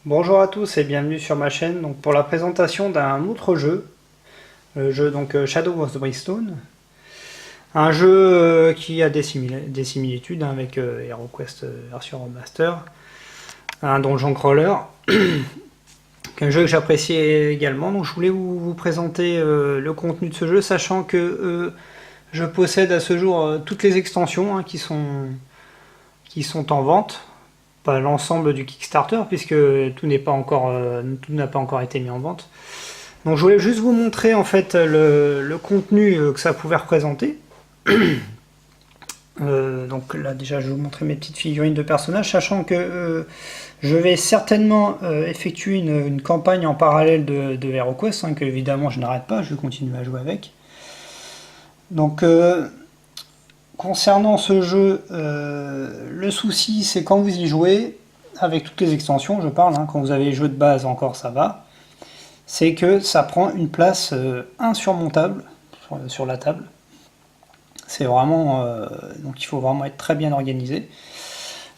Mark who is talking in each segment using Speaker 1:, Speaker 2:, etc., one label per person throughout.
Speaker 1: Bonjour à tous et bienvenue sur ma chaîne donc pour la présentation d'un autre jeu, le jeu Shadow of the Brimstone, un jeu qui a des similitudes avec HeroQuest version remaster, un donjon crawler, un jeu que j'apprécie également. Donc je voulais vous présenter le contenu de ce jeu, sachant que je possède à ce jour toutes les extensions qui sont en vente. Pas l'ensemble du Kickstarter puisque tout n'a pas encore été mis en vente. Donc je voulais juste vous montrer en fait le contenu que ça pouvait représenter. Donc là déjà je vais vous montrer mes petites figurines de personnages, sachant que je vais certainement effectuer une campagne en parallèle de HeroQuest, que évidemment je n'arrête pas, je vais continuer à jouer avec. Donc concernant ce jeu, le souci c'est quand vous y jouez, avec toutes les extensions je parle, quand vous avez les jeux de base encore ça va, c'est que ça prend une place insurmontable sur la table. C'est vraiment... donc il faut vraiment être très bien organisé.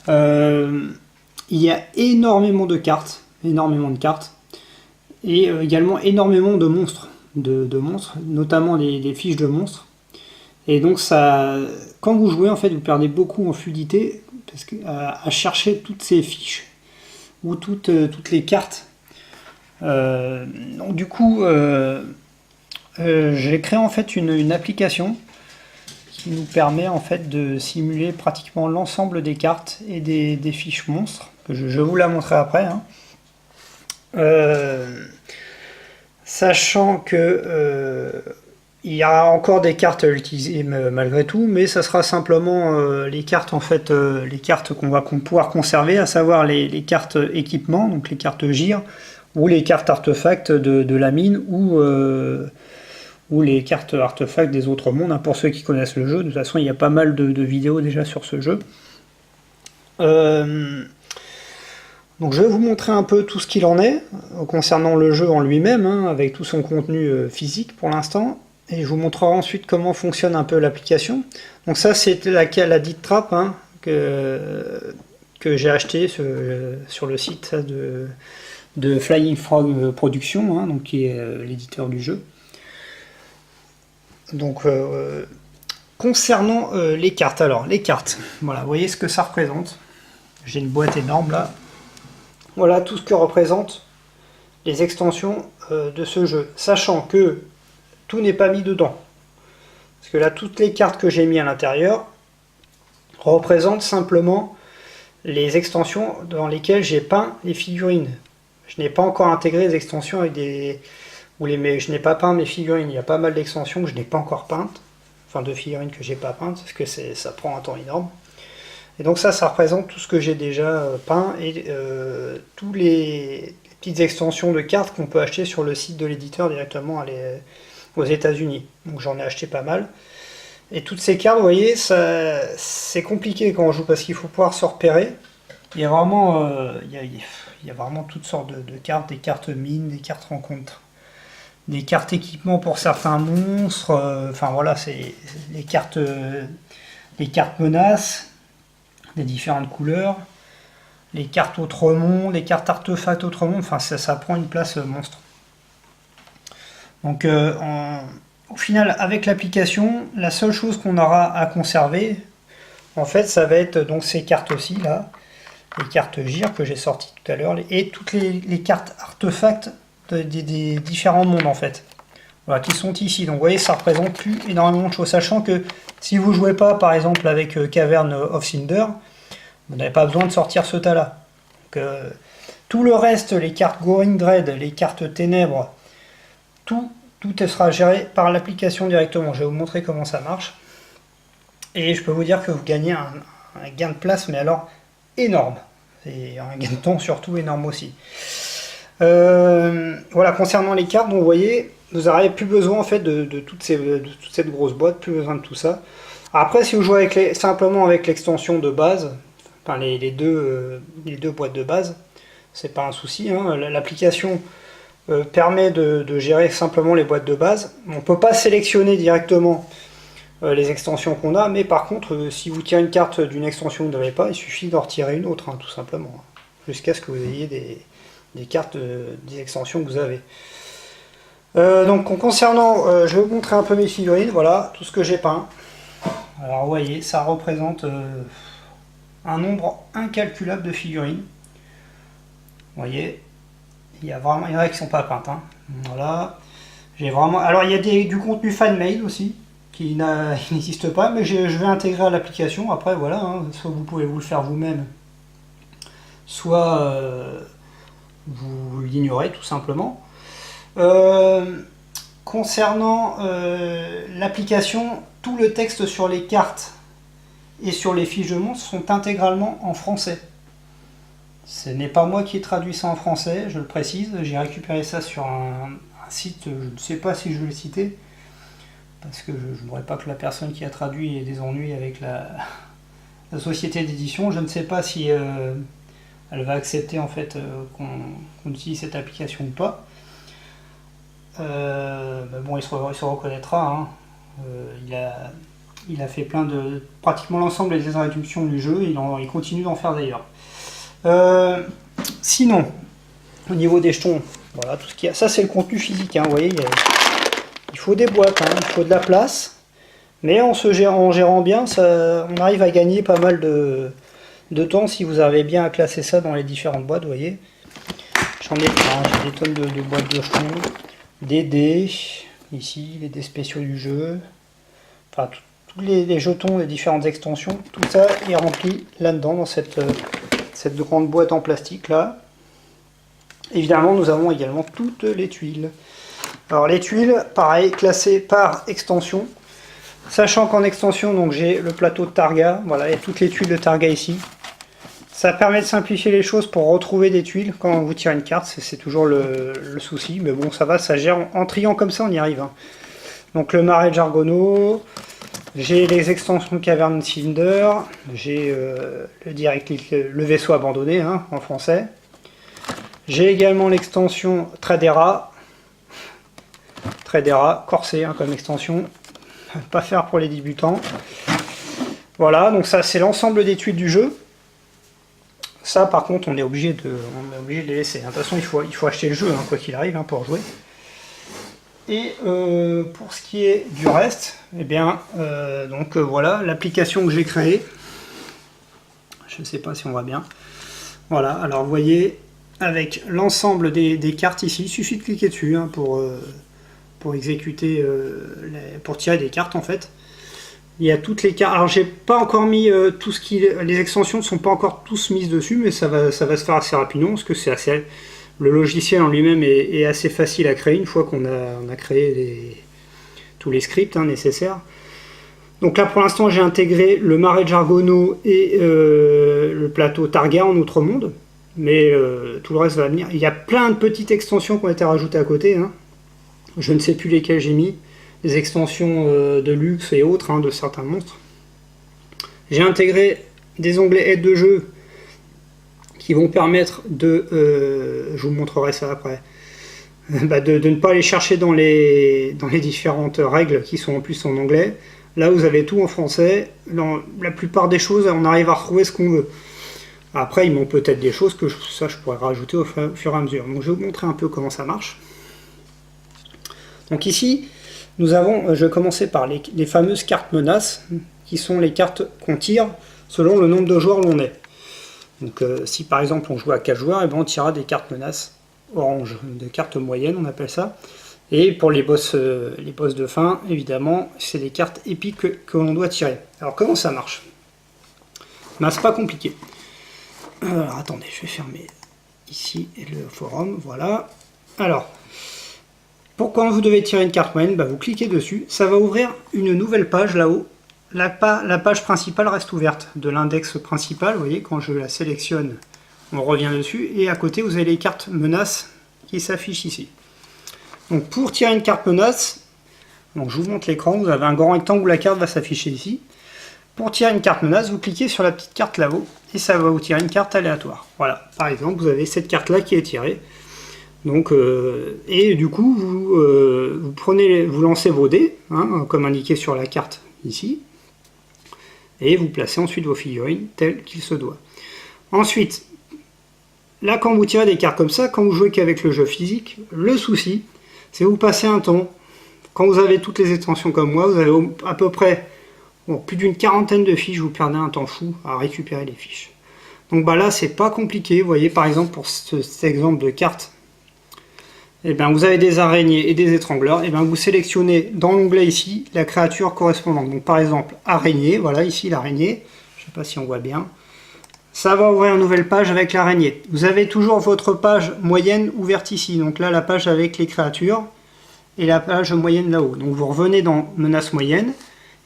Speaker 1: Il y a énormément de cartes, et également énormément de monstres, notamment les fiches de monstres. Et donc ça, quand vous jouez en fait, vous perdez beaucoup en fluidité parce que à chercher toutes ces fiches ou toutes les cartes. Donc du coup, j'ai créé en fait une application qui nous permet en fait de simuler pratiquement l'ensemble des cartes et des fiches monstres. Je vais vous la montrer après. Sachant que il y a encore des cartes à utiliser malgré tout, mais ça sera simplement les cartes en fait, les cartes qu'on va pouvoir conserver, à savoir les cartes équipement, donc les cartes gire, ou les cartes artefacts de la mine, ou les cartes artefacts des autres mondes, pour ceux qui connaissent le jeu. De toute façon, il y a pas mal de vidéos déjà sur ce jeu. Donc je vais vous montrer un peu tout ce qu'il en est, concernant le jeu en lui-même, avec tout son contenu physique pour l'instant. Et je vous montrerai ensuite comment fonctionne un peu l'application. Donc ça c'est la dite trappe que j'ai acheté sur le site de Flying Frog Productions, donc qui est l'éditeur du jeu. Donc concernant les cartes, alors les cartes, voilà, vous voyez ce que ça représente. J'ai une boîte énorme là. Voilà tout ce que représentent les extensions de ce jeu, sachant que tout n'est pas mis dedans. Parce que là, toutes les cartes que j'ai mis à l'intérieur représentent simplement les extensions dans lesquelles j'ai peint les figurines. Je n'ai pas encore intégré les extensions avec des... je n'ai pas peint mes figurines. Il y a pas mal d'extensions que je n'ai pas encore peintes. Enfin, de figurines que j'ai pas peintes, parce que ça prend un temps énorme. Et donc ça représente tout ce que j'ai déjà peint et tous les petites extensions de cartes qu'on peut acheter sur le site de l'éditeur directement aux États-Unis. Donc j'en ai acheté pas mal. Et toutes ces cartes, vous voyez, c'est compliqué quand on joue parce qu'il faut pouvoir se repérer. Il y a vraiment, il y a vraiment toutes sortes de cartes, des cartes mines, des cartes rencontres, des cartes équipement pour certains monstres. Enfin voilà, c'est les cartes menaces, des différentes couleurs, les cartes Autremont, les cartes artefacts Autremont. Enfin ça prend une place monstre. Donc au final, avec l'application, la seule chose qu'on aura à conserver, en fait, ça va être donc ces cartes-ci, là, les cartes gire que j'ai sorties tout à l'heure, et toutes les cartes artefacts des différents mondes, en fait, voilà, qui sont ici. Donc vous voyez, ça représente plus énormément de choses, sachant que si vous ne jouez pas, par exemple, avec Cavern of Cinder, vous n'avez pas besoin de sortir ce tas-là. Tout le reste, les cartes Goring Dread, les cartes Ténèbres, tout sera géré par l'application directement. Je vais vous montrer comment ça marche. Et je peux vous dire que vous gagnez un gain de place, mais alors énorme. Et un gain de temps surtout énorme aussi. Voilà, concernant les cartes, donc vous voyez, vous n'aurez plus besoin en fait de toute cette grosse boîte, plus besoin de tout ça. Après, si vous jouez simplement avec l'extension de base, enfin les deux boîtes de base, c'est pas un souci. L'application permet de gérer simplement les boîtes de base. On ne peut pas sélectionner directement les extensions qu'on a, mais par contre, si vous tirez une carte d'une extension que vous n'avez pas, il suffit d'en retirer une autre, tout simplement. jusqu'à ce que vous ayez des cartes des extensions que vous avez. Donc concernant, je vais vous montrer un peu mes figurines, voilà tout ce que j'ai peint. Alors vous voyez, ça représente un nombre incalculable de figurines. Vous voyez, il y en a qui sont pas peintes. Hein. Voilà. J'ai vraiment. Alors il y a du contenu fan-made aussi qui n'existe pas, mais je vais intégrer à l'application. Après voilà, hein, soit vous pouvez vous le faire vous-même, soit vous l'ignorez tout simplement. Concernant l'application, tout le texte sur les cartes et sur les fiches de monstres sont intégralement en français. Ce n'est pas moi qui ai traduit ça en français, je le précise. J'ai récupéré ça sur un site, je ne sais pas si je vais le citer, parce que je ne voudrais pas que la personne qui a traduit ait des ennuis avec la société d'édition. Je ne sais pas si elle va accepter en fait qu'on utilise cette application ou pas. Mais bon, il se reconnaîtra. Hein. Il a fait pratiquement l'ensemble des traductions du jeu. Il continue d'en faire d'ailleurs. Sinon, au niveau des jetons, voilà tout ce qu'il y a. Ça, c'est le contenu physique. Hein, vous voyez, il faut des boîtes, hein, il faut de la place. Mais en gérant bien, on arrive à gagner pas mal de temps si vous arrivez bien à classer ça dans les différentes boîtes. Vous voyez, j'en ai plein. J'ai des tonnes de boîtes de jetons. Des dés, ici, les dés spéciaux du jeu, enfin tous les jetons des différentes extensions, tout ça est rempli là-dedans, dans cette grande boîte en plastique là. Évidemment, nous avons également toutes les tuiles. Alors les tuiles, pareil, classées par extension, sachant qu'en extension, donc j'ai le plateau de Targa, voilà, et toutes les tuiles de Targa ici. Ça permet de simplifier les choses pour retrouver des tuiles quand vous tirez une carte, c'est toujours le souci, mais bon ça va, ça gère, en triant comme ça on y arrive. Hein. Donc le marais de Jargono, j'ai les extensions de Cavern Cylinder, j'ai le vaisseau abandonné hein, en français. J'ai également l'extension Tradera, corsé hein, comme extension, pas faire pour les débutants. Voilà, donc ça c'est l'ensemble des tuiles du jeu. Ça, par contre, on est obligé de les laisser. De toute façon, il faut acheter le jeu, hein, quoi qu'il arrive, hein, pour jouer. Et pour ce qui est du reste, eh bien, voilà, l'application que j'ai créée. Je ne sais pas si on voit bien. Voilà, alors vous voyez, avec l'ensemble des cartes ici, il suffit de cliquer dessus hein, pour exécuter, pour tirer des cartes en fait. Il y a toutes les cartes. Alors j'ai pas encore mis tout ce qui. Les extensions ne sont pas encore tous mises dessus, mais ça va se faire assez rapidement parce que c'est assez. Le logiciel en lui-même est assez facile à créer une fois qu'on a créé tous les scripts hein, nécessaires. Donc là pour l'instant j'ai intégré le marais de Jargono et le plateau Targa en Outre-Monde, mais tout le reste va venir. Il y a plein de petites extensions qui ont été rajoutées à côté. Hein. Je ne sais plus lesquelles j'ai mis. Les extensions de luxe et autres hein, de certains monstres. J'ai intégré des onglets aide de jeu qui vont permettre de, je vous montrerai ça après, de ne pas aller chercher dans les différentes règles qui sont en plus en anglais. Là vous avez tout en français. Dans la plupart des choses on arrive à retrouver ce qu'on veut. Après il manque peut-être des choses que je pourrais rajouter au fur et à mesure. Donc je vais vous montrer un peu comment ça marche. Donc ici nous avons, je vais commencer par les fameuses cartes menaces, qui sont les cartes qu'on tire selon le nombre de joueurs où l'on est. Donc si par exemple on joue à 4 joueurs, et ben on tirera des cartes menaces orange, des cartes moyennes on appelle ça. Et pour les boss de fin, évidemment, c'est des cartes épiques que l'on doit tirer. Alors comment ça marche? Ben, c'est pas compliqué. Alors attendez, je vais fermer ici le forum, voilà. Alors, pourquoi vous devez tirer une carte moyenne? Vous cliquez dessus, ça va ouvrir une nouvelle page là-haut. La page principale reste ouverte de l'index principal. Vous voyez, quand je la sélectionne, on revient dessus. Et à côté, vous avez les cartes menaces qui s'affichent ici. Donc pour tirer une carte menace, donc je vous montre l'écran, vous avez un grand rectangle où la carte va s'afficher ici. Pour tirer une carte menace, vous cliquez sur la petite carte là-haut et ça va vous tirer une carte aléatoire. Voilà, par exemple, vous avez cette carte-là qui est tirée. Donc, et du coup, vous lancez vos dés, hein, comme indiqué sur la carte ici, et vous placez ensuite vos figurines telles qu'il se doit. Ensuite, là, quand vous tirez des cartes comme ça, quand vous jouez qu'avec le jeu physique, le souci, c'est vous passez un temps. Quand vous avez toutes les extensions comme moi, vous avez à peu près plus d'une quarantaine de fiches, vous perdez un temps fou à récupérer les fiches. Donc bah là, c'est pas compliqué. Vous voyez, par exemple, pour cet exemple de carte, eh bien, vous avez des araignées et des étrangleurs. Eh bien, vous sélectionnez dans l'onglet ici la créature correspondante. Donc par exemple, araignée, voilà ici l'araignée. Je ne sais pas si on voit bien. Ça va ouvrir une nouvelle page avec l'araignée. Vous avez toujours votre page moyenne ouverte ici. Donc là, la page avec les créatures et la page moyenne là-haut. Donc vous revenez dans menace moyenne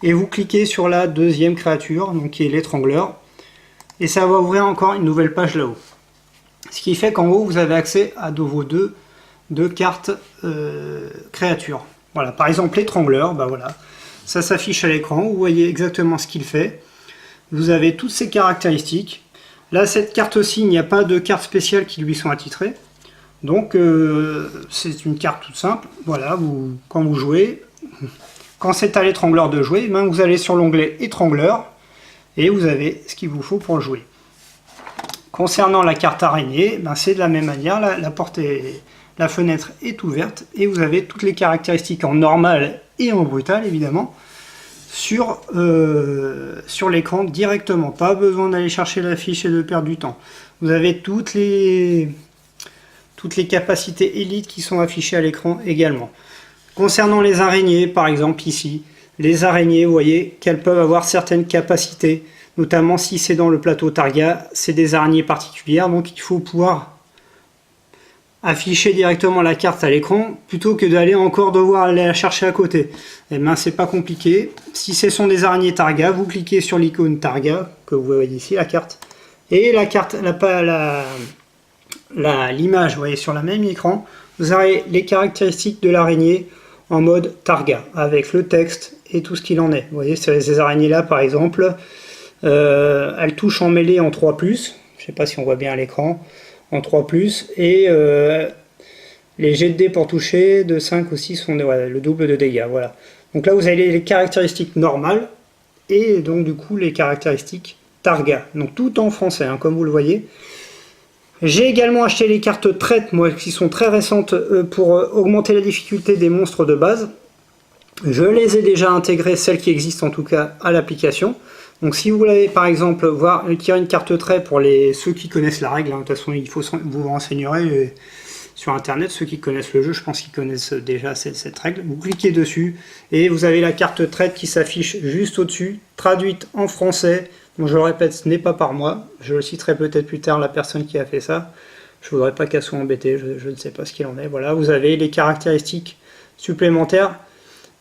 Speaker 1: et vous cliquez sur la deuxième créature, donc qui est l'étrangleur. Et ça va ouvrir encore une nouvelle page là-haut. Ce qui fait qu'en haut, vous avez accès à vos deux cartes créatures. Voilà, par exemple l'étrangleur, bah voilà, ça s'affiche à l'écran, vous voyez exactement ce qu'il fait. Vous avez toutes ces caractéristiques. Là, cette carte-ci, il n'y a pas de carte spéciale qui lui sont attitrées. Donc, c'est une carte toute simple. Voilà, quand vous jouez, quand c'est à l'étrangleur de jouer, ben vous allez sur l'onglet étrangleur et vous avez ce qu'il vous faut pour jouer. Concernant la carte araignée, ben c'est de la même manière. La fenêtre est ouverte et vous avez toutes les caractéristiques en normal et en brutal, évidemment, sur l'écran directement. Pas besoin d'aller chercher la fiche et de perdre du temps. Vous avez toutes les capacités élites qui sont affichées à l'écran également. Concernant les araignées, par exemple ici, les araignées, vous voyez qu'elles peuvent avoir certaines capacités, notamment si c'est dans le plateau Targa, c'est des araignées particulières, donc il faut pouvoir afficher directement la carte à l'écran plutôt que d'aller encore devoir aller la chercher à côté. Et bien c'est pas compliqué. Si ce sont des araignées Targa, vous cliquez sur l'icône Targa que vous voyez ici, la carte, et la carte, l'image, vous voyez sur le même écran, vous avez les caractéristiques de l'araignée en mode Targa avec le texte et tout ce qu'il en est. Vous voyez ces araignées là par exemple, elles touchent en mêlée en 3+, je ne sais pas si on voit bien à l'écran, en 3+, et les jets de dés pour toucher de 5 ou 6 sont le double de dégâts. Voilà. Donc là vous avez les caractéristiques normales et donc du coup les caractéristiques Targa. Donc tout en français, hein, comme vous le voyez. J'ai également acheté les cartes traite, moi, qui sont très récentes pour augmenter la difficulté des monstres de base. Je les ai déjà intégrées, celles qui existent en tout cas, à l'application. Donc si vous voulez par exemple tirer une carte trait pour ceux qui connaissent la règle, hein, de toute façon vous vous renseignerez sur internet, ceux qui connaissent le jeu, je pense qu'ils connaissent déjà cette règle. Vous cliquez dessus et vous avez la carte traite qui s'affiche juste au-dessus, traduite en français. Donc je le répète, ce n'est pas par moi, je le citerai peut-être plus tard la personne qui a fait ça. Je ne voudrais pas qu'elle soit embêtée, je ne sais pas ce qu'il en est. Voilà, vous avez les caractéristiques supplémentaires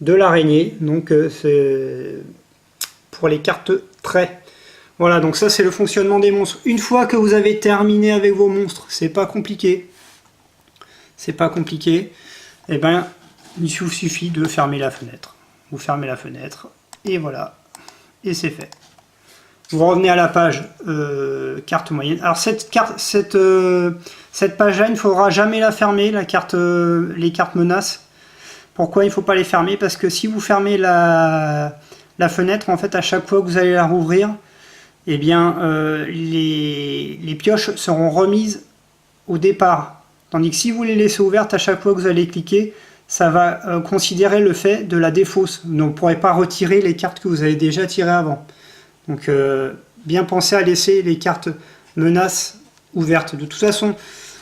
Speaker 1: de l'araignée, donc c'est pour les cartes traits. Voilà, donc ça c'est le fonctionnement des monstres. Une fois que vous avez terminé avec vos monstres, c'est pas compliqué. C'est pas compliqué. Et ben, il vous suffit de fermer la fenêtre. Vous fermez la fenêtre et voilà, et c'est fait. Vous revenez à la page carte moyenne. Alors cette page-là, il ne faudra jamais la fermer, les cartes menaces. Pourquoi il ne faut pas les fermer? Parce que si vous fermez la fenêtre, en fait, à chaque fois que vous allez la rouvrir, eh bien, les pioches seront remises au départ. Tandis que si vous les laissez ouvertes, à chaque fois que vous allez cliquer, ça va considérer le fait de la défausse. Donc, vous ne pourrez pas retirer les cartes que vous avez déjà tirées avant. Donc, bien penser à laisser les cartes menaces ouvertes. De toute façon,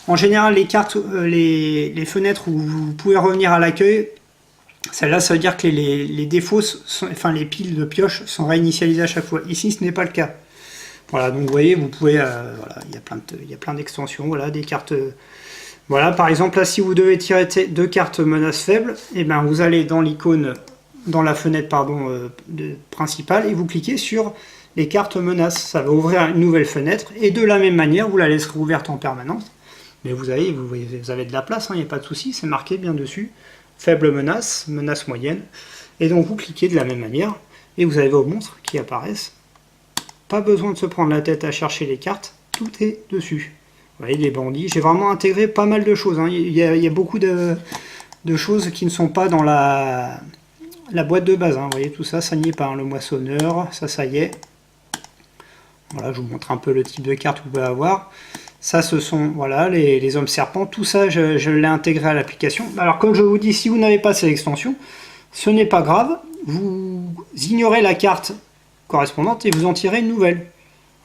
Speaker 1: en général, les cartes, les fenêtres où vous pouvez revenir à l'accueil, celle-là, ça veut dire que les défausses, enfin les piles de pioches sont réinitialisées à chaque fois. Ici, ce n'est pas le cas. Voilà, donc vous voyez, vous pouvez, voilà, il y a plein d'extensions, voilà, des cartes. Voilà, par exemple, là, si vous devez tirer 2 cartes menaces faibles, et ben, vous allez dans l'icône, dans la fenêtre, pardon, principale, et vous cliquez sur les cartes menaces. Ça va ouvrir une nouvelle fenêtre, et de la même manière, vous la laisserez ouverte en permanence. Mais vous avez de la place, il n'y a pas de souci, c'est marqué bien dessus. Faible menace, menace moyenne. Et donc vous cliquez de la même manière, et vous avez vos monstres qui apparaissent. Pas besoin de se prendre la tête à chercher les cartes, tout est dessus. Vous voyez, les bandits, j'ai vraiment intégré pas mal de choses. Il y a beaucoup de choses qui ne sont pas dans la boîte de base. Vous voyez, tout ça, ça n'y est pas. Le moissonneur, ça y est. Voilà, je vous montre un peu le type de carte que vous pouvez avoir. Ça, ce sont voilà, les hommes serpents. Tout ça, je l'ai intégré à l'application. Alors, comme je vous dis, si vous n'avez pas ces extensions, ce n'est pas grave. Vous ignorez la carte correspondante et vous en tirez une nouvelle.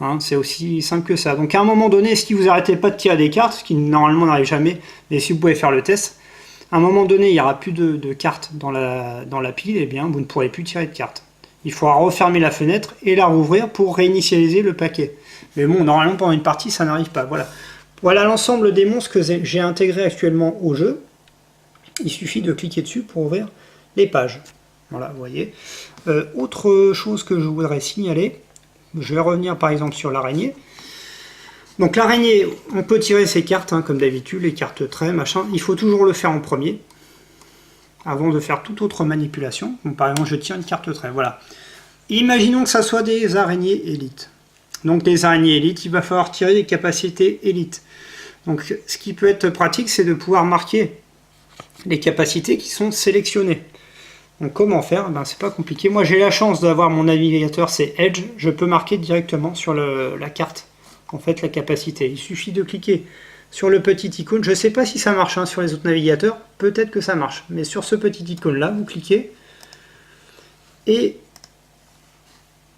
Speaker 1: Hein, c'est aussi simple que ça. Donc, à un moment donné, si vous n'arrêtez pas de tirer des cartes, ce qui normalement n'arrive jamais, mais si vous pouvez faire le test, à un moment donné, il n'y aura plus de cartes dans la pile, et bien, vous ne pourrez plus tirer de cartes. Il faudra refermer la fenêtre et la rouvrir pour réinitialiser le paquet. Mais bon, normalement, pendant une partie, ça n'arrive pas. Voilà l'ensemble des monstres que j'ai intégrés actuellement au jeu. Il suffit de cliquer dessus pour ouvrir les pages. Voilà, vous voyez. Autre chose que je voudrais signaler, je vais revenir par exemple sur l'araignée. Donc l'araignée, on peut tirer ses cartes, hein, comme d'habitude, les cartes traits, machin. Il faut toujours le faire en premier, avant de faire toute autre manipulation. Donc, par exemple, je tire une carte trait, voilà. Imaginons que ça soit des araignées élites. Donc les araignées élites, il va falloir tirer des capacités élites. Donc ce qui peut être pratique, c'est de pouvoir marquer les capacités qui sont sélectionnées. Donc comment faire? Ben, c'est pas compliqué. Moi j'ai la chance d'avoir mon navigateur, c'est Edge. Je peux marquer directement sur la carte en fait la capacité. Il suffit de cliquer sur le petit icône. Je ne sais pas si ça marche hein, sur les autres navigateurs. Peut-être que ça marche. Mais sur ce petit icône là, vous cliquez et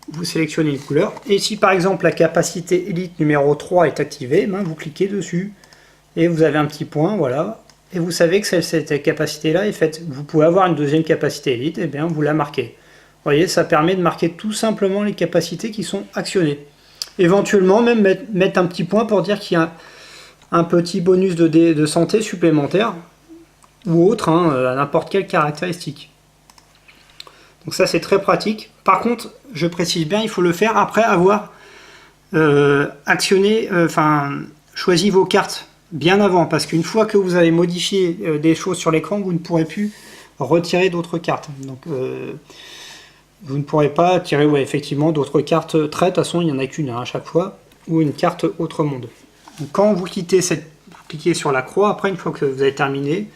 Speaker 1: vous sélectionnez une couleur. Et si par exemple la capacité élite numéro 3 est activée, ben, vous cliquez dessus. Et vous avez un petit point, voilà. Et vous savez que cette capacité-là est faite. Vous pouvez avoir une deuxième capacité élite, et bien vous la marquez. Vous voyez, ça permet de marquer tout simplement les capacités qui sont actionnées. Éventuellement, même mettre un petit point pour dire qu'il y a un petit bonus de santé supplémentaire, ou autre, hein, à n'importe quelle caractéristique. Donc ça, c'est très pratique. Par contre, je précise bien, il faut le faire après avoir choisi vos cartes bien avant, parce qu'une fois que vous avez modifié des choses sur l'écran, vous ne pourrez plus retirer d'autres cartes. Donc vous ne pourrez pas tirer effectivement d'autres cartes traits, de toute façon il n'y en a qu'une à chaque fois, ou une carte autre monde. Donc, quand vous cliquez sur la croix, après une fois que vous avez terminé,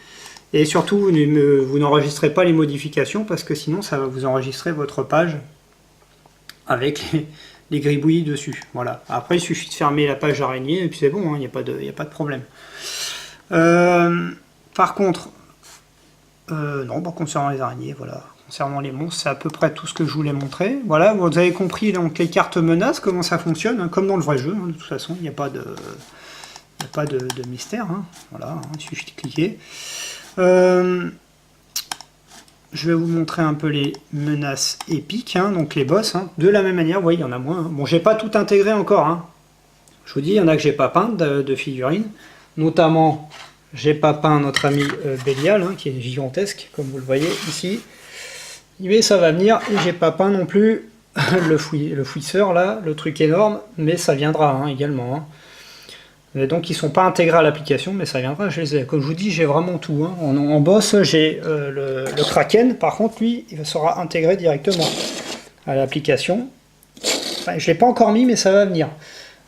Speaker 1: et surtout vous n'enregistrez pas les modifications, parce que sinon ça va vous enregistrer votre page avec les gribouillis dessus. Voilà. Après il suffit de fermer la page araignée, et puis c'est bon, il n'y a pas de problème. Par contre, non, concernant les araignées, voilà. Concernant les monstres, c'est à peu près tout ce que je voulais montrer. Voilà, vous avez compris donc les cartes menaces, comment ça fonctionne, hein, comme dans le vrai jeu, hein, de toute façon, il n'y a pas de mystère. Hein. Voilà, hein, il suffit de cliquer. Je vais vous montrer un peu les menaces épiques, hein, donc les boss, hein, de la même manière, vous voyez, il y en a moins. Hein. Bon, j'ai pas tout intégré encore. Hein. Je vous dis, il y en a que j'ai pas peint de figurines, notamment, j'ai pas peint notre ami Bélial, hein, qui est gigantesque, comme vous le voyez ici. Mais ça va venir, et j'ai pas peint non plus le fouisseur là, le truc énorme, mais ça viendra hein, également. Hein. Et donc ils sont pas intégrés à l'application, mais ça viendra, je les ai. Comme je vous dis, j'ai vraiment tout. Hein. En boss, j'ai le Kraken, par contre lui, il sera intégré directement à l'application. Enfin, je l'ai pas encore mis, mais ça va venir.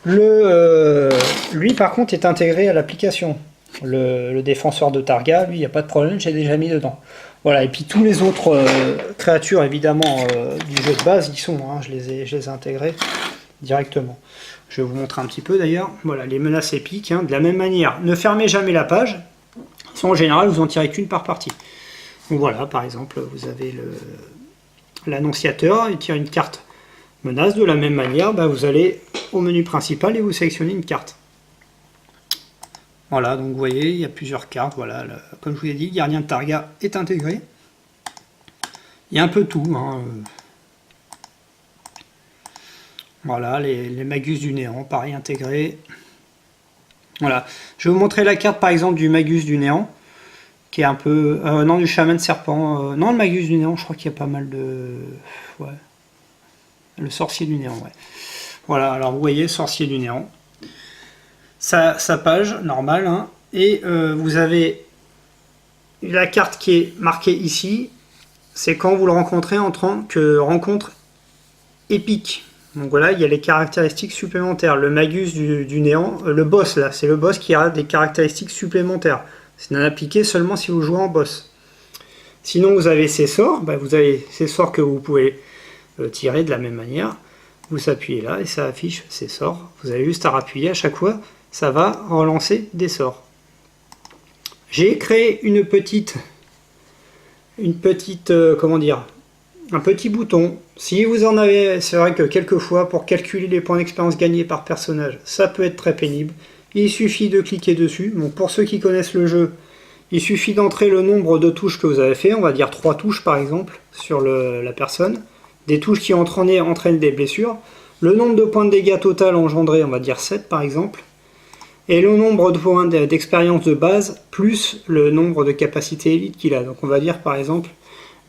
Speaker 1: Lui par contre est intégré à l'application. Le défenseur de Targa, lui, il n'y a pas de problème, j'ai déjà mis dedans. Voilà, et puis tous les autres créatures, évidemment, du jeu de base, ils sont, hein, je les ai intégrés directement. Je vais vous montrer un petit peu d'ailleurs. Voilà, les menaces épiques, hein, de la même manière. Ne fermez jamais la page. En général, vous en tirez qu'une par partie. Donc voilà, par exemple, vous avez l'annonciateur, il tire une carte menace. De la même manière, bah, vous allez au menu principal et vous sélectionnez une carte. Voilà, donc vous voyez, il y a plusieurs cartes. Voilà, comme je vous l'ai dit, le gardien de Targa est intégré. Il y a un peu tout. Hein. Voilà, les Magus du Néant, pareil, intégré. Voilà, je vais vous montrer la carte par exemple du Magus du Néant, qui est un peu... non, du Chaman Serpent. Non, le Magus du Néant, je crois qu'il y a pas mal de... Ouais. Le Sorcier du Néant, ouais. Voilà, alors vous voyez, Sorcier du Néant. Sa page normale, hein, et vous avez la carte qui est marquée ici, c'est quand vous le rencontrez en tant que rencontre épique. Donc voilà, il y a les caractéristiques supplémentaires. Le Magus du Néant, le boss là, c'est le boss qui a des caractéristiques supplémentaires. C'est appliqué seulement si vous jouez en boss. Sinon vous avez ces sorts, bah, vous avez ces sorts que vous pouvez tirer de la même manière. Vous appuyez là et ça affiche ces sorts. Vous avez juste à appuyer à chaque fois ça va relancer des sorts. J'ai créé comment dire, un petit bouton. Si vous en avez, c'est vrai que quelquefois, pour calculer les points d'expérience gagnés par personnage, ça peut être très pénible. Il suffit de cliquer dessus. Bon, pour ceux qui connaissent le jeu, il suffit d'entrer le nombre de touches que vous avez fait, on va dire 3 touches par exemple, sur la personne. Des touches qui entraînent des blessures. Le nombre de points de dégâts total engendré, on va dire 7 par exemple. Et le nombre de points d'expérience de base, plus le nombre de capacités élite qu'il a. Donc on va dire par exemple,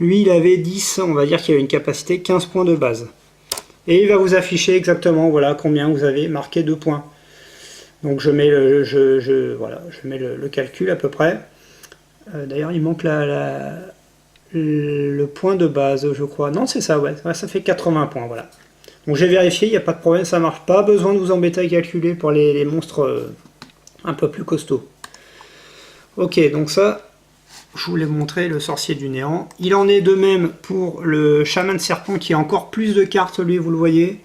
Speaker 1: lui il avait 10, on va dire qu'il a une capacité 15 points de base. Et il va vous afficher exactement voilà, combien vous avez marqué de points. Donc je mets le calcul à peu près. D'ailleurs il manque le point de base je crois. Non c'est ça, ouais, ça fait 80 points, voilà. Donc j'ai vérifié, il n'y a pas de problème, ça marche. Pas besoin de vous embêter à calculer pour les monstres un peu plus costauds. Ok, donc ça, je voulais vous montrer le sorcier du néant. Il en est de même pour le chaman serpent qui a encore plus de cartes, lui, vous le voyez.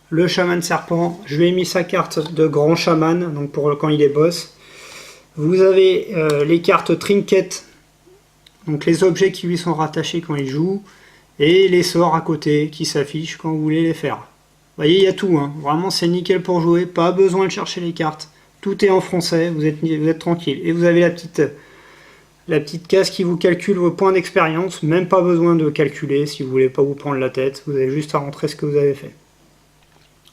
Speaker 1: Le chaman serpent, je lui ai mis sa carte de grand chaman, donc pour quand il est boss. Vous avez les cartes trinket, donc les objets qui lui sont rattachés quand il joue, et les sorts à côté qui s'affichent quand vous voulez les faire. Vous voyez, il y a tout, hein. Vraiment c'est nickel pour jouer, pas besoin de chercher les cartes. Tout est en français, vous êtes tranquille. Et vous avez la petite case qui vous calcule vos points d'expérience, même pas besoin de calculer si vous voulez pas vous prendre la tête, vous avez juste à rentrer ce que vous avez fait.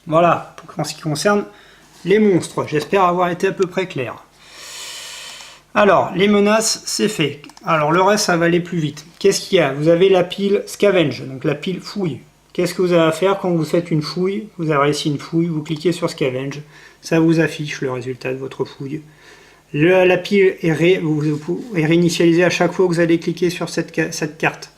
Speaker 1: Voilà, en ce qui concerne les monstres, j'espère avoir été à peu près clair. Alors, les menaces, c'est fait. Alors, le reste, ça va aller plus vite. Qu'est-ce qu'il y a? Vous avez la pile scavenge, donc la pile fouille. Qu'est-ce que vous avez à faire quand vous faites une fouille? Vous avez réussi une fouille, vous cliquez sur scavenge, ça vous affiche le résultat de votre fouille. La pile est réinitialisée à chaque fois que vous allez cliquer sur cette carte.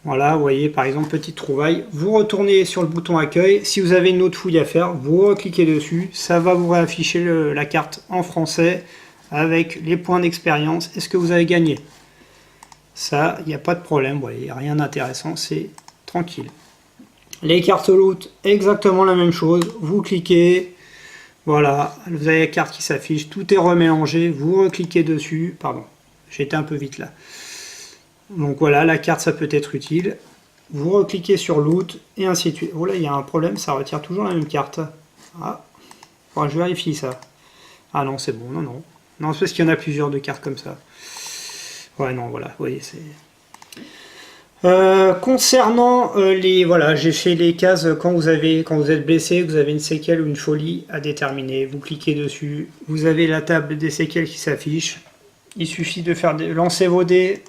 Speaker 1: Voilà, vous voyez, par exemple, petite trouvaille. Vous retournez sur le bouton accueil. Si vous avez une autre fouille à faire, vous recliquez dessus. Ça va vous réafficher la carte en français avec les points d'expérience et ce que vous avez gagné. Ça, il n'y a pas de problème. Vous voyez, rien d'intéressant, c'est tranquille. Les cartes loot, exactement la même chose. Vous cliquez. Voilà, vous avez la carte qui s'affiche. Tout est remélangé. Vous recliquez dessus. Pardon, j'ai été un peu vite là. Donc voilà, la carte, ça peut être utile. Vous recliquez sur loot et ainsi de suite. Oh là, il y a un problème, ça retire toujours la même carte. Ah, bon, je vérifie ça. Ah non, c'est bon, non, non. Non, c'est parce qu'il y en a plusieurs de cartes comme ça. Ouais, non, voilà, vous voyez, c'est... concernant voilà, j'ai fait les cases quand vous êtes blessé, vous avez une séquelle ou une folie à déterminer. Vous cliquez dessus, vous avez la table des séquelles qui s'affiche. Il suffit de lancer vos dés.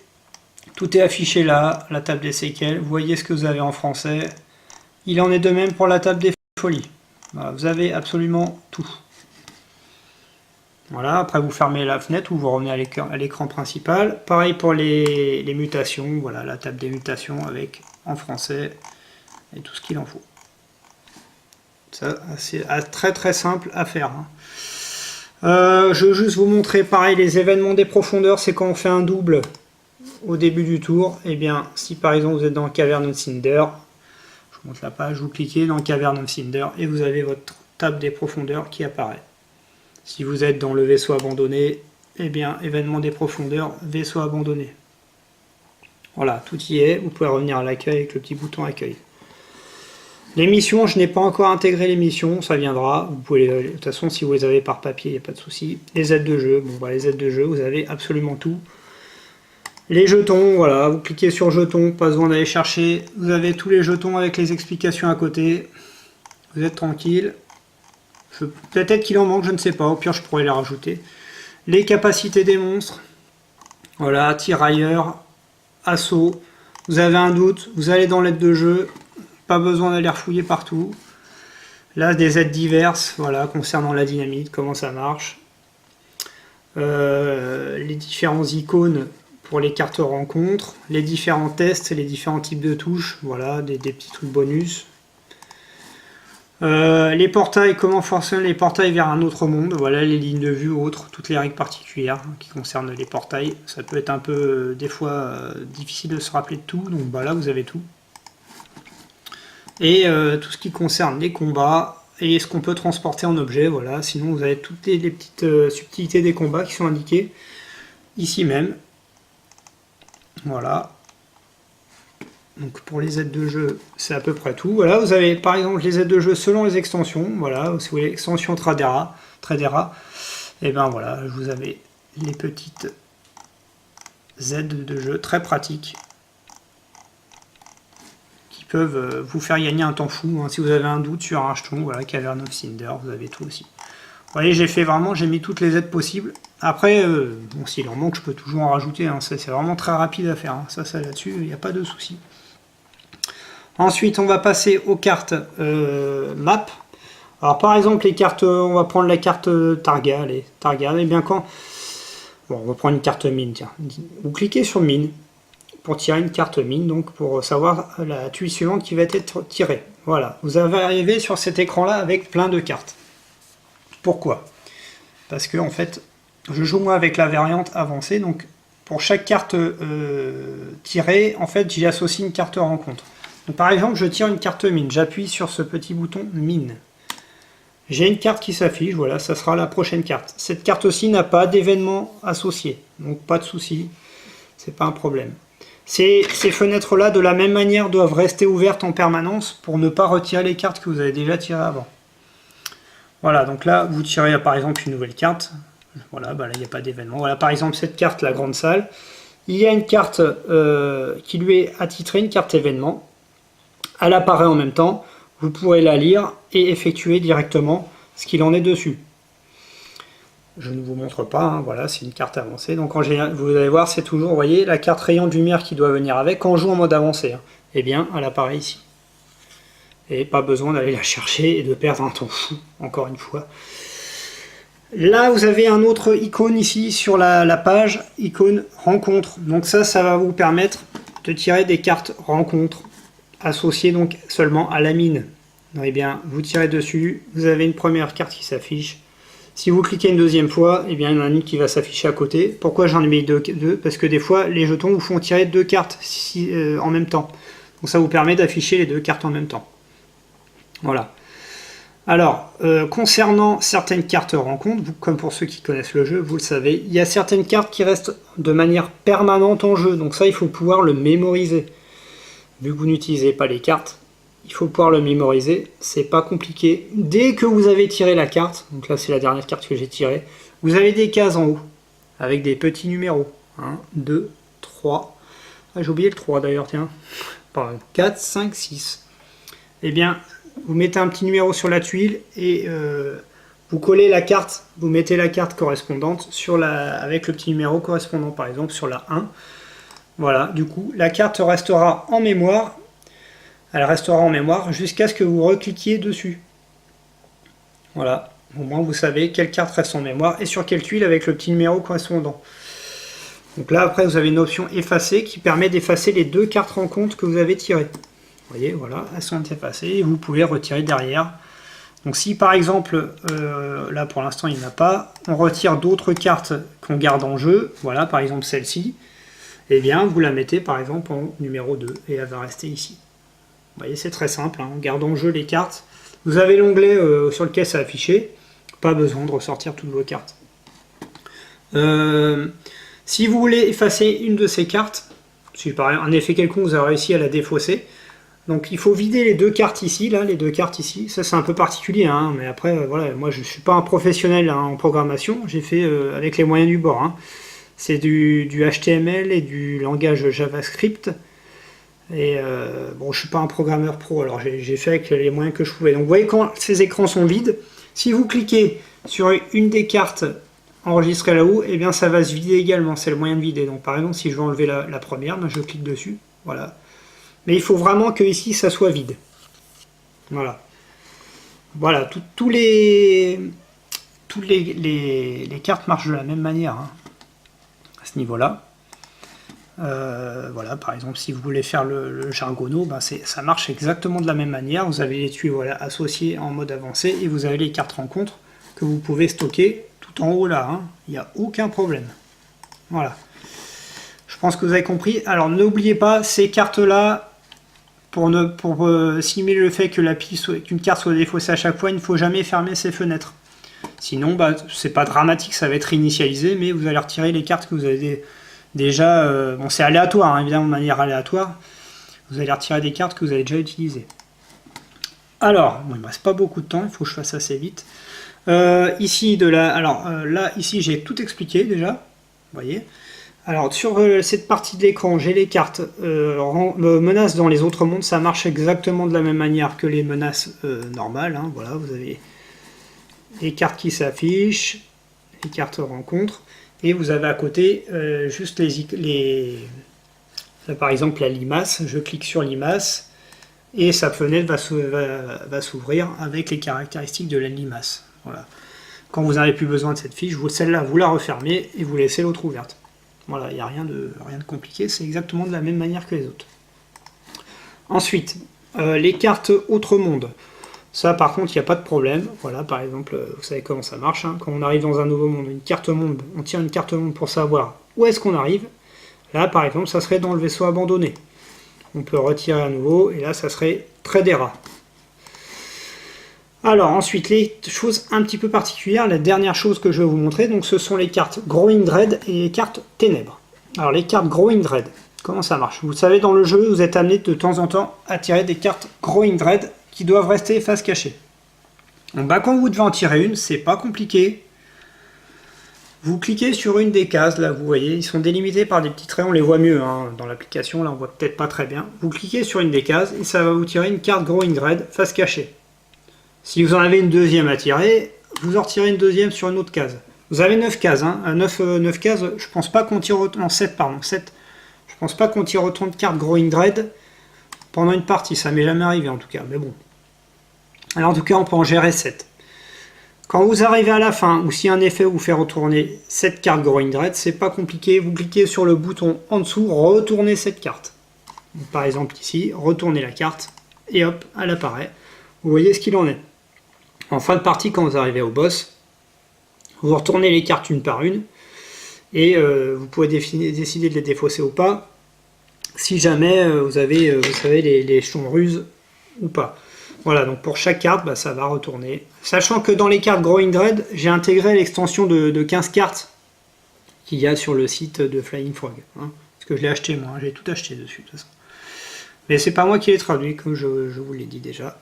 Speaker 1: Tout est affiché là, la table des séquelles. Vous voyez ce que vous avez en français. Il en est de même pour la table des folies. Voilà, vous avez absolument tout. Voilà, après vous fermez la fenêtre ou vous revenez à l'écran principal. Pareil pour les mutations. Voilà, la table des mutations avec en français et tout ce qu'il en faut. Ça, c'est très très simple à faire. Je veux juste vous montrer pareil les événements des profondeurs. C'est quand on fait un double au début du tour. Et bien, si par exemple vous êtes dans Cavern of Cinder, je vous montre la page, vous cliquez dans Cavern of Cinder et vous avez votre table des profondeurs qui apparaît. Si vous êtes dans le vaisseau abandonné, eh bien, événement des profondeurs, vaisseau abandonné. Voilà, tout y est. Vous pouvez revenir à l'accueil avec le petit bouton accueil. Les missions, je n'ai pas encore intégré les missions, ça viendra. Vous pouvez, de toute façon, si vous les avez par papier, il n'y a pas de souci. Les aides de jeu, bon, bah, les aides de jeu, vous avez absolument tout. Les jetons, voilà, vous cliquez sur jetons, pas besoin d'aller chercher. Vous avez tous les jetons avec les explications à côté. Vous êtes tranquille. Peut-être qu'il en manque, je ne sais pas, au pire je pourrais les rajouter. Les capacités des monstres, voilà, tirailleur, assaut. Vous avez un doute, vous allez dans l'aide de jeu, pas besoin d'aller refouiller partout. Là, des aides diverses, voilà, concernant la dynamite, comment ça marche. Les différents icônes pour les cartes rencontres, les différents tests, les différents types de touches, voilà, des petits trucs bonus. Les portails, comment fonctionnent les portails vers un autre monde, voilà les lignes de vue autres, toutes les règles particulières qui concernent les portails. Ça peut être un peu, des fois, difficile de se rappeler de tout, donc bah, là vous avez tout. Et tout ce qui concerne les combats, et ce qu'on peut transporter en objet. Voilà. Sinon, vous avez toutes les petites subtilités des combats qui sont indiquées ici même. Voilà. Donc pour les aides de jeu, c'est à peu près tout. Voilà, vous avez par exemple les aides de jeu selon les extensions. Voilà, si vous voulez l'extension Tradera, et ben voilà, vous avez les petites aides de jeu très pratiques qui peuvent vous faire gagner un temps fou. Hein. Si vous avez un doute sur un jeton, voilà, Cavern of Cinder, vous avez tout aussi. Vous voyez, j'ai mis toutes les aides possibles. Après, bon, s'il en manque, je peux toujours en rajouter. Hein. C'est vraiment très rapide à faire. Hein. Ça là-dessus, il n'y a pas de souci. Ensuite, on va passer aux cartes map. Alors, par exemple, les cartes, on va prendre la carte Targa. Les Targa, et bien quand... Bon, on va prendre une carte mine, tiens. Vous cliquez sur mine pour tirer une carte mine, donc pour savoir la tuile suivante qui va être tirée. Voilà, vous allez arriver sur cet écran-là avec plein de cartes. Pourquoi? Parce que, en fait, je joue moi avec la variante avancée, donc pour chaque carte tirée, en fait, j'y associe une carte rencontre. Donc, par exemple, je tire une carte mine, j'appuie sur ce petit bouton mine. J'ai une carte qui s'affiche, voilà, ça sera la prochaine carte. Cette carte-ci n'a pas d'événement associé, donc pas de souci, c'est pas un problème. Ces fenêtres-là, de la même manière, doivent rester ouvertes en permanence pour ne pas retirer les cartes que vous avez déjà tirées avant. Voilà, donc là, vous tirez par exemple une nouvelle carte. Voilà, bah là, il n'y a pas d'événement. Voilà, par exemple, cette carte, la grande salle. Il y a une carte qui lui est attitrée, une carte événement. Elle apparaît en même temps, vous pourrez la lire et effectuer directement ce qu'il en est dessus. Je ne vous montre pas, hein, voilà, c'est une carte avancée. Donc en général, vous allez voir, c'est toujours, vous voyez, la carte rayon de lumière qui doit venir avec. Quand on joue en mode avancé, hein, eh bien, elle apparaît ici. Et pas besoin d'aller la chercher et de perdre un temps fou, encore une fois. Là, vous avez un autre icône ici sur la page, icône rencontre. Donc ça va vous permettre de tirer des cartes rencontres associées donc seulement à la mine. Eh bien, vous tirez dessus, vous avez une première carte qui s'affiche. Si vous cliquez une deuxième fois, eh bien, il y en a une qui va s'afficher à côté. Pourquoi j'en ai mis deux? Parce que des fois, les jetons vous font tirer deux cartes en même temps. Donc ça vous permet d'afficher les deux cartes en même temps. Voilà. Alors, concernant certaines cartes rencontres, comme pour ceux qui connaissent le jeu, vous le savez, il y a certaines cartes qui restent de manière permanente en jeu. Donc ça, il faut pouvoir le mémoriser. Vu que vous n'utilisez pas les cartes, il faut pouvoir le mémoriser. C'est pas compliqué. Dès que vous avez tiré la carte, donc là c'est la dernière carte que j'ai tirée, vous avez des cases en haut, avec des petits numéros. 1, 2, 3. Ah, j'ai oublié le 3 d'ailleurs, tiens. 4, 5, 6. Eh bien, vous mettez un petit numéro sur la tuile et vous collez la carte, vous mettez la carte correspondante avec le petit numéro correspondant, par exemple sur la 1. Voilà, du coup, la carte restera en mémoire. Elle restera en mémoire jusqu'à ce que vous recliquiez dessus. Voilà, au moins vous savez quelle carte reste en mémoire et sur quelle tuile avec le petit numéro correspondant. Donc là, après, vous avez une option effacer qui permet d'effacer les deux cartes rencontres que vous avez tirées. Vous voyez, voilà, elles sont effacées et vous pouvez retirer derrière. Donc si par exemple, là pour l'instant il n'y en a pas, on retire d'autres cartes qu'on garde en jeu, voilà par exemple celle-ci, et bien vous la mettez par exemple en numéro 2 et elle va rester ici. Vous voyez, c'est très simple, hein, on garde en jeu les cartes. Vous avez l'onglet sur lequel c'est affiché, pas besoin de ressortir toutes vos cartes. Si vous voulez effacer une de ces cartes, si par un effet quelconque vous avez réussi à la défausser, donc il faut vider les deux cartes ici, là, les deux cartes ici. Ça c'est un peu particulier, hein, mais après voilà, moi je suis pas un professionnel hein, en programmation, j'ai fait avec les moyens du bord. Hein. C'est du HTML et du langage JavaScript. Et bon, je suis pas un programmeur pro, alors j'ai fait avec les moyens que je pouvais. Donc vous voyez quand ces écrans sont vides, si vous cliquez sur une des cartes enregistrées là-haut, et bien ça va se vider également, c'est le moyen de vider. Donc par exemple si je veux enlever la première, ben, je clique dessus, voilà. Mais il faut vraiment que ici ça soit vide. Voilà. Voilà, toutes les cartes marchent de la même manière hein, à ce niveau-là. Voilà, par exemple, si vous voulez faire le jargonneau, ben ça marche exactement de la même manière. Vous avez les tuyaux voilà, associés en mode avancé et vous avez les cartes rencontres que vous pouvez stocker tout en haut là. Hein. Il n'y a aucun problème. Voilà. Je pense que vous avez compris. Alors n'oubliez pas, ces cartes-là, pour simuler le fait que qu'une carte soit défaussée à chaque fois, il ne faut jamais fermer ses fenêtres. Sinon, bah, c'est pas dramatique, ça va être réinitialisé, mais vous allez retirer les cartes que vous avez déjà... bon, c'est aléatoire, hein, évidemment, de manière aléatoire. Vous allez retirer des cartes que vous avez déjà utilisées. Alors, bon, il ne me reste pas beaucoup de temps, il faut que je fasse assez vite. Ici, là, ici, j'ai tout expliqué déjà, vous voyez. Alors, sur cette partie de l'écran, j'ai les cartes menaces dans les autres mondes. Ça marche exactement de la même manière que les menaces normales. Hein. Voilà, vous avez les cartes qui s'affichent, les cartes rencontres, et vous avez à côté juste là, par exemple, la limace. Je clique sur limace, et sa fenêtre va s'ouvrir avec les caractéristiques de la limace. Voilà. Quand vous n'avez plus besoin de cette fiche, celle-là, vous la refermez et vous laissez l'autre ouverte. Voilà, il n'y a rien de compliqué, c'est exactement de la même manière que les autres. Ensuite, les cartes autre monde. Ça, par contre, il n'y a pas de problème. Voilà, par exemple, vous savez comment ça marche. Hein. Quand on arrive dans un nouveau monde, une carte monde, on tire une carte monde pour savoir où est-ce qu'on arrive. Là, par exemple, ça serait dans le vaisseau abandonné. On peut retirer à nouveau, et là, ça serait Tradera. Alors, ensuite, les choses un petit peu particulières, la dernière chose que je vais vous montrer, donc ce sont les cartes Growing Dread et les cartes Ténèbres. Alors, les cartes Growing Dread, comment ça marche? Vous savez, dans le jeu, vous êtes amené de temps en temps à tirer des cartes Growing Dread qui doivent rester face cachée. Donc, bah, quand vous devez en tirer une, c'est pas compliqué. Vous cliquez sur une des cases, là, vous voyez, ils sont délimités par des petits traits, on les voit mieux hein, dans l'application, là, on voit peut-être pas très bien. Vous cliquez sur une des cases et ça va vous tirer une carte Growing Dread face cachée. Si vous en avez une deuxième à tirer, vous en retirez une deuxième sur une autre case. Vous avez 9 cases, hein. 9 cases, je pense pas qu'on tire autant, non 7 pardon, 7. Je pense pas qu'on tire autant de cartes Growing Dread pendant une partie, ça m'est jamais arrivé en tout cas, mais bon. Alors en tout cas on peut en gérer 7. Quand vous arrivez à la fin, ou si un effet vous fait retourner cette carte Growing Dread, c'est pas compliqué, vous cliquez sur le bouton en dessous, retournez cette carte. Donc, par exemple ici, retournez la carte, et hop, elle apparaît. Vous voyez ce qu'il en est. En fin de partie, quand vous arrivez au boss, vous retournez les cartes une par une, et vous pouvez décider de les défausser ou pas, si jamais vous avez vous savez, les jetons ruses ou pas. Voilà, donc pour chaque carte, bah, ça va retourner. Sachant que dans les cartes Growing Dread, j'ai intégré l'extension de 15 cartes qu'il y a sur le site de Flying Frog. Hein, parce que je l'ai acheté moi, j'ai tout acheté dessus de toute façon. Mais c'est pas moi qui l'ai traduit, comme je vous l'ai dit déjà.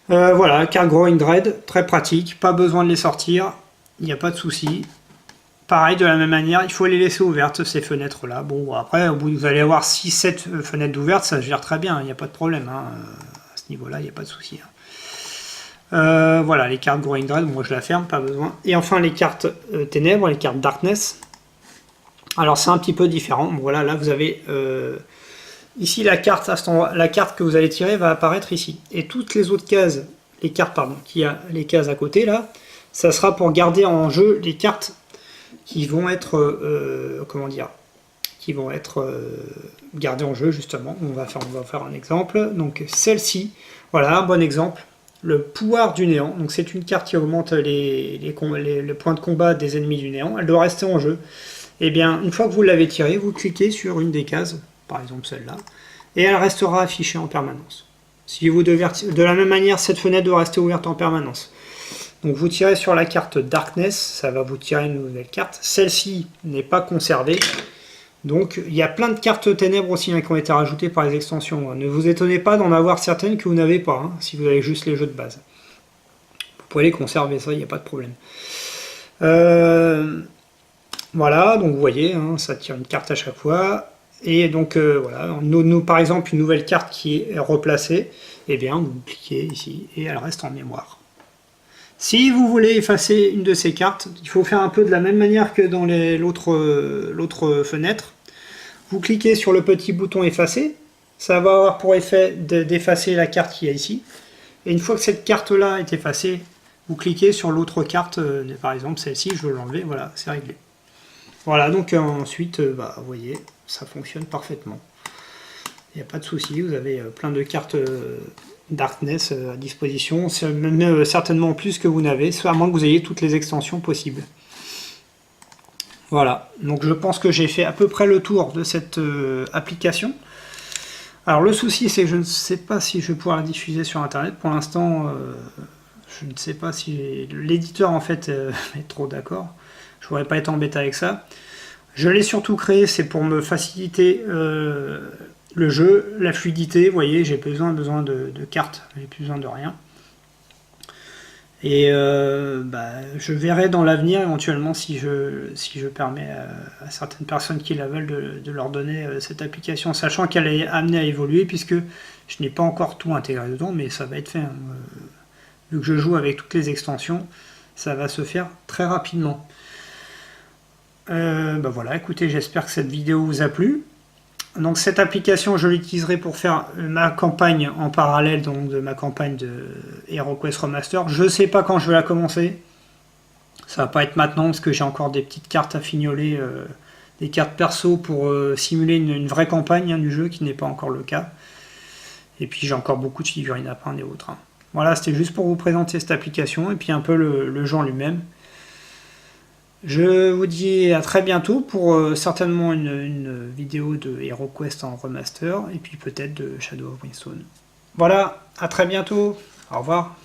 Speaker 1: Voilà, carte Growing Dread, très pratique, pas besoin de les sortir, il n'y a pas de souci. Pareil, de la même manière, il faut les laisser ouvertes, ces fenêtres-là. Bon, après, au bout, vous allez avoir 6-7 fenêtres ouvertes, ça se gère très bien, il n'y a pas de problème. Hein. À ce niveau-là, il n'y a pas de souci. Hein. Voilà, les cartes Growing Dread, moi je la ferme, pas besoin. Et enfin, les cartes Ténèbres, les cartes Darkness. Alors, c'est un petit peu différent. Bon, voilà, là, vous avez... ici, la carte que vous allez tirer va apparaître ici. Et toutes les autres cases, les cartes, pardon, qui a les cases à côté, là, ça sera pour garder en jeu les cartes qui vont être, comment dire, qui vont être gardées en jeu, justement. On va faire un exemple. Donc, celle-ci, voilà, un bon exemple. Le pouvoir du néant. Donc, c'est une carte qui augmente les points de combat des ennemis du néant. Elle doit rester en jeu. Et bien, une fois que vous l'avez tirée, vous cliquez sur une des cases, par exemple celle-là, et elle restera affichée en permanence. Si vous devez, de la même manière, cette fenêtre doit rester ouverte en permanence. Donc vous tirez sur la carte Darkness, ça va vous tirer une nouvelle carte. Celle-ci n'est pas conservée. Donc il y a plein de cartes ténèbres aussi hein, qui ont été rajoutées par les extensions. Ne vous étonnez pas d'en avoir certaines que vous n'avez pas, hein, si vous avez juste les jeux de base. Vous pouvez les conserver, ça, il n'y a pas de problème. Voilà, donc vous voyez, hein, ça tire une carte à chaque fois. Et donc voilà, par exemple, une nouvelle carte qui est replacée, eh bien vous cliquez ici et elle reste en mémoire. Si vous voulez effacer une de ces cartes, il faut faire un peu de la même manière que dans l'autre fenêtre. Vous cliquez sur le petit bouton effacer, ça va avoir pour effet d'effacer la carte qu'il y a ici. Et une fois que cette carte-là est effacée, vous cliquez sur l'autre carte, par exemple celle-ci, je veux l'enlever, voilà, c'est réglé. Voilà, donc ensuite, bah, vous voyez, ça fonctionne parfaitement. Il n'y a pas de souci, vous avez plein de cartes Darkness à disposition, c'est même certainement plus que vous n'avez, soit à moins que vous ayez toutes les extensions possibles. Voilà, donc je pense que j'ai fait à peu près le tour de cette application. Alors le souci c'est que je ne sais pas si je vais pouvoir la diffuser sur internet. Pour l'instant, je ne sais pas si l'éditeur en fait est trop d'accord. Je ne voudrais pas être embêté avec ça. Je l'ai surtout créé, c'est pour me faciliter le jeu, la fluidité. Vous voyez, j'ai besoin de cartes, j'ai plus besoin de rien. Et je verrai dans l'avenir éventuellement si je permets à certaines personnes qui la veulent de leur donner cette application, sachant qu'elle est amenée à évoluer puisque je n'ai pas encore tout intégré dedans, mais ça va être fait. Vu que je joue avec toutes les extensions, ça va se faire très rapidement. Voilà, écoutez, j'espère que cette vidéo vous a plu. Donc cette application, je l'utiliserai pour faire ma campagne en parallèle donc de ma campagne de HeroQuest Remaster. Je ne sais pas quand je vais la commencer. Ça va pas être maintenant parce que j'ai encore des petites cartes à fignoler, des cartes perso pour simuler une vraie campagne du jeu qui n'est pas encore le cas. Et puis j'ai encore beaucoup de figurines à prendre et autres. Voilà, c'était juste pour vous présenter cette application et puis un peu le jeu en lui-même. Je vous dis à très bientôt pour certainement une vidéo de HeroQuest en remaster et puis peut-être de Shadow of Brimstone. Voilà, à très bientôt, au revoir.